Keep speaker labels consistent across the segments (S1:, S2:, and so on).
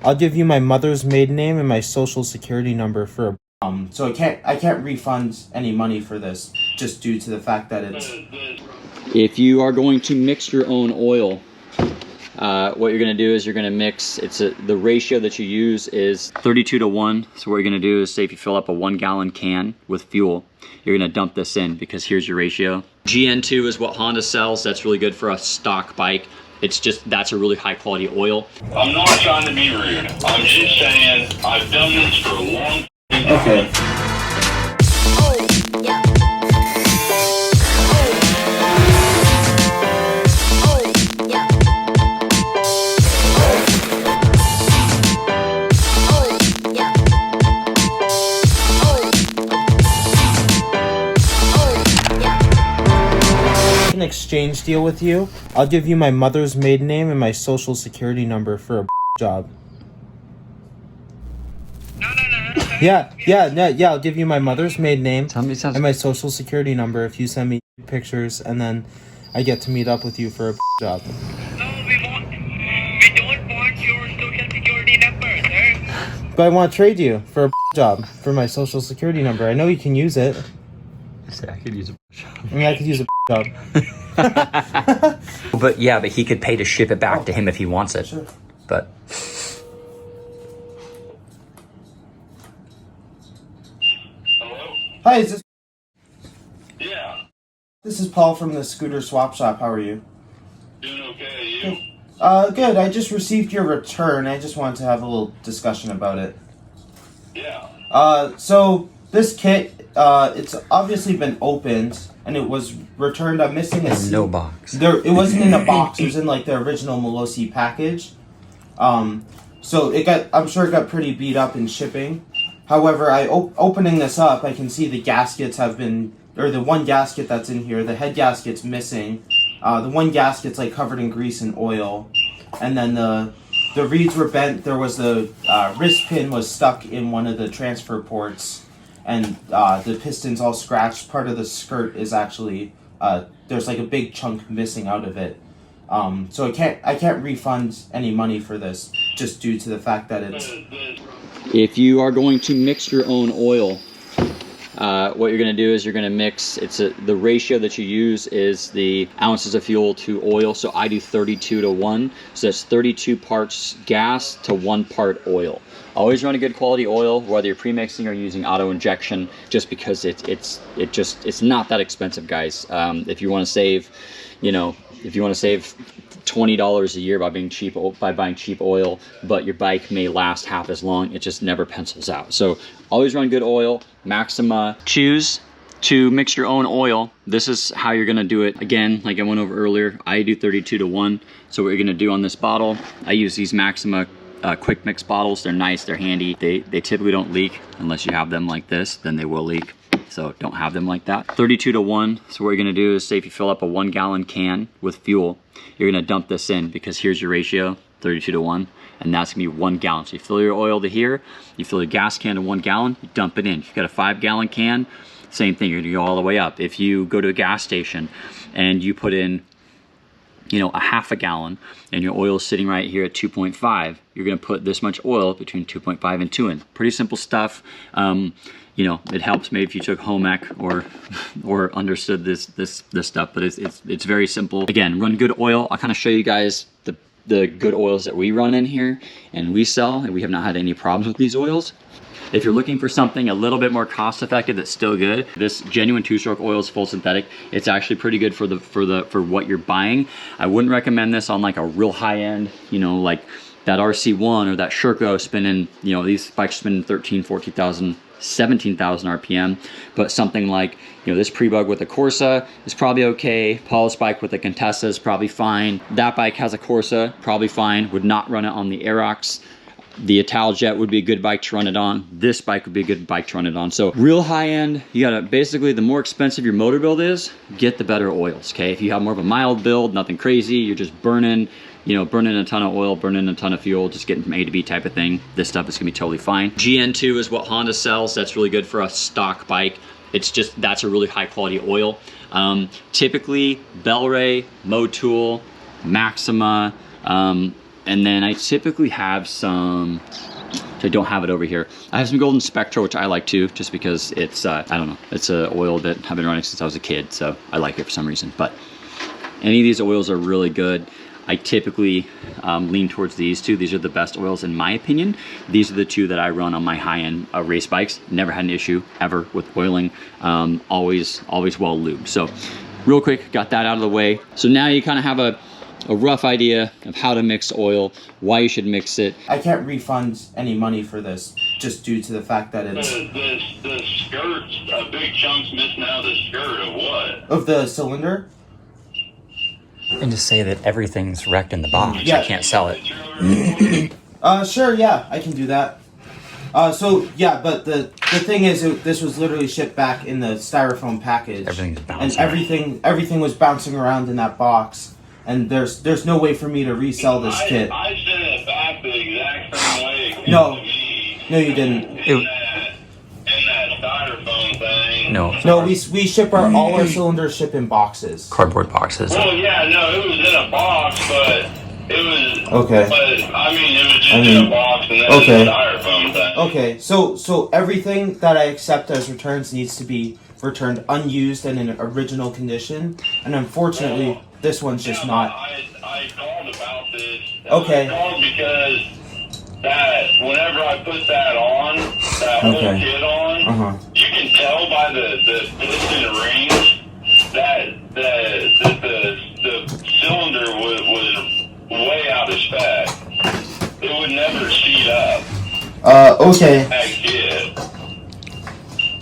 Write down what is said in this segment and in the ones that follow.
S1: I'll give you my mother's maiden name and my social security number for so I can't refund any money for this just due to the fact that it's.
S2: If you are going to mix your own oil, what you're going to do is you're going to mix. The ratio that you use is 32:1. So what you're going to do is, say if you fill up a 1 gallon can with fuel, you're going to dump this in because here's your ratio. GN2 is what Honda sells. That's really good for a stock bike. It's just, that's a really high quality oil.
S3: I'm not trying to be rude. I'm just saying I've done this for a long time.
S1: Okay. An exchange deal with you. I'll give you my mother's maiden name and my social security number for a job. Yeah, I'll give you my mother's maiden name and my social security number if you send me pictures, and then I get to meet up with you for a job.
S4: No, we don't want your social security number, sir.
S1: But I want to trade you for a job for my social security number. I know you can use it.
S2: I could use a job.
S1: I mean, I could use a job.
S2: But yeah, but he could pay to ship it back to him if he wants it.
S1: Sure.
S2: But
S3: Hello?
S1: Hi, is this?
S3: Yeah.
S1: This is Paul from the Scooterswapshop. How are you?
S3: Doing okay, you?
S1: Good. I just received your return. I just wanted to have a little discussion about it.
S3: Yeah.
S1: So this kit, it's obviously been opened and it was returned. I'm missing a
S2: no box.
S1: It wasn't in a box. It was in like the original Melosi package. So I'm sure it got pretty beat up in shipping. However, opening this up, I can see the gaskets have been, or the one gasket that's in here, the head gasket's missing. The one gasket's like covered in grease and oil, and then the reeds were bent. There was the wrist pin was stuck in one of the transfer ports, and the piston's all scratched. Part of the skirt is actually there's like a big chunk missing out of it. So I can't refund any money for this just due to the fact that it's.
S2: If you are going to mix your own oil, what you're going to do is you're going to mix. The ratio that you use is the ounces of fuel to oil. So I do 32:1. So that's 32 parts gas to 1 part oil. Always run a good quality oil, whether you're pre-mixing or using auto injection, just because it's not that expensive, guys. If you want to save, if you want to save $20 a year by buying cheap oil, but your bike may last half as long, it just never pencils out. So always run good oil. Maxima. Choose to mix your own oil. This is how you're gonna do it. Again, like I went over earlier, I do 32:1. So what you're gonna do on this bottle, I use these Maxima quick mix bottles. They're nice, they're handy. They typically don't leak unless you have them like this, then they will leak. So don't have them like that. 32:1. So what you're gonna do is, say if you fill up a 1 gallon can with fuel, you're gonna dump this in because here's your ratio, 32:1, and that's gonna be 1 gallon. So you fill your oil to here, you fill your gas can to 1 gallon, you dump it in. If you've got a 5 gallon can, same thing, you're gonna go all the way up. If you go to a gas station and you put in, a half a gallon and your oil is sitting right here at 2.5, you're gonna put this much oil between 2.5 and 2 in. Pretty simple stuff. It helps maybe if you took home ec or understood this stuff, but it's very simple. Again, run good oil. I'll kind of show you guys the good oils that we run in here and we sell, and we have not had any problems with these oils. If you're looking for something a little bit more cost effective that's still good, this genuine 2-stroke oil is full synthetic. It's actually pretty good for what you're buying. I wouldn't recommend this on like a real high end, like that RC1 or that Sherco spinning, these bikes spinning 13, 14,000, 17,000 RPM, but something like, this pre-bug with a Corsa is probably okay. Paul's bike with a Contessa is probably fine. That bike has a Corsa, probably fine. Would not run it on the Aerox. The Italjet would be a good bike to run it on. This bike would be a good bike to run it on. So real high end, you gotta basically, the more expensive your motor build is, get the better oils, okay? If you have more of a mild build, nothing crazy, you're just burning a ton of oil, burning a ton of fuel, just getting from A to B type of thing, this stuff is gonna be totally fine. GN2 is what Honda sells. That's really good for a stock bike. That's a really high quality oil. Typically Blvd, Motul, Maxima, And then I typically have some, I don't have it over here. I have some Golden Spectra, which I like too, just because it's, I don't know, it's an oil that I've been running since I was a kid, so I like it for some reason. But any of these oils are really good. I typically lean towards these two. These are the best oils in my opinion. These are the two that I run on my high-end race bikes. Never had an issue ever with oiling. Always well lubed. So real quick, got that out of the way. So now you kind of have a rough idea of how to mix oil, why you should mix it.
S1: I can't refund any money for this just due to the fact that it's...
S3: The skirt's a big chunk's missing out of the skirt of what?
S1: Of the cylinder?
S2: And just say that everything's wrecked in the box.
S1: Yeah.
S2: I can't sell it.
S1: Sure, yeah, I can do that. So, yeah, but the thing is, this was literally shipped back in the styrofoam package.
S2: Everything's bouncing.
S1: And everything was bouncing around in that box. And there's no way for me to resell this kit.
S3: I sent it back the exact same way it came
S1: No.
S3: to me.
S1: No, you didn't.
S3: In that styrofoam thing.
S2: No.
S1: We ship all our cylinders ship in boxes.
S2: Cardboard boxes.
S3: Well, yeah, no, it was in a box, but it was...
S1: Okay.
S3: But, I mean, it was just in a box and then
S1: okay.
S3: a styrofoam thing.
S1: Okay, so everything that I accept as returns needs to be returned unused and in original condition. And unfortunately, this one's just not.
S3: I called about this.
S1: Okay.
S3: I called because that whenever I put that on, that whole kit on, you can tell by the piston rings that the cylinder was way out of spec. It would never seat up.
S1: Okay.
S3: That kit.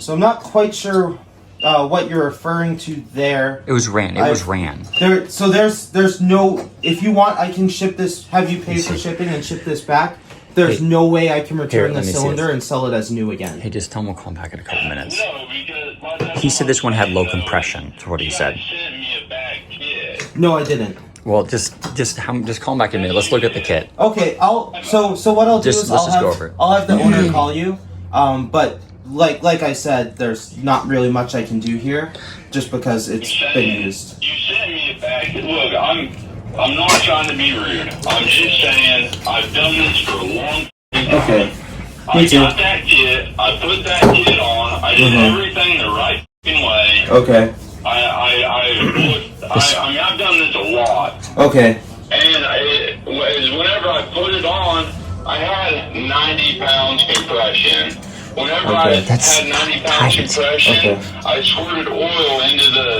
S1: So I'm not quite sure what you're referring to there.
S2: It was ran. It was ran.
S1: There's no. If you want, I can ship this. Have you paid for shipping and ship this back? There's no way I can return the cylinder and sell it as new again.
S2: Hey, just tell him we'll call him back in a couple minutes.
S3: No, because
S2: He said this one had low compression. That's what he said.
S3: sent me a bad kit.
S1: No, I didn't.
S2: Well, just call him back in a minute. Let's look at the kit.
S1: Okay, so what I'll do is
S2: let's just go over it.
S1: I'll have the owner call you. But like I said, there's not really much I can do here, just because it's been used.
S3: You sent me a bad kit. Look, I'm not trying to be rude. I'm just saying I've done this for a long time.
S1: Okay.
S3: I got that kit. I put that kit on. I did everything the right fucking way.
S1: Okay.
S3: I mean, I've done this a lot.
S1: Okay.
S3: And whenever I put it on, I had 90 pounds compression. Whenever I had 90 pounds compression, I squirted oil into the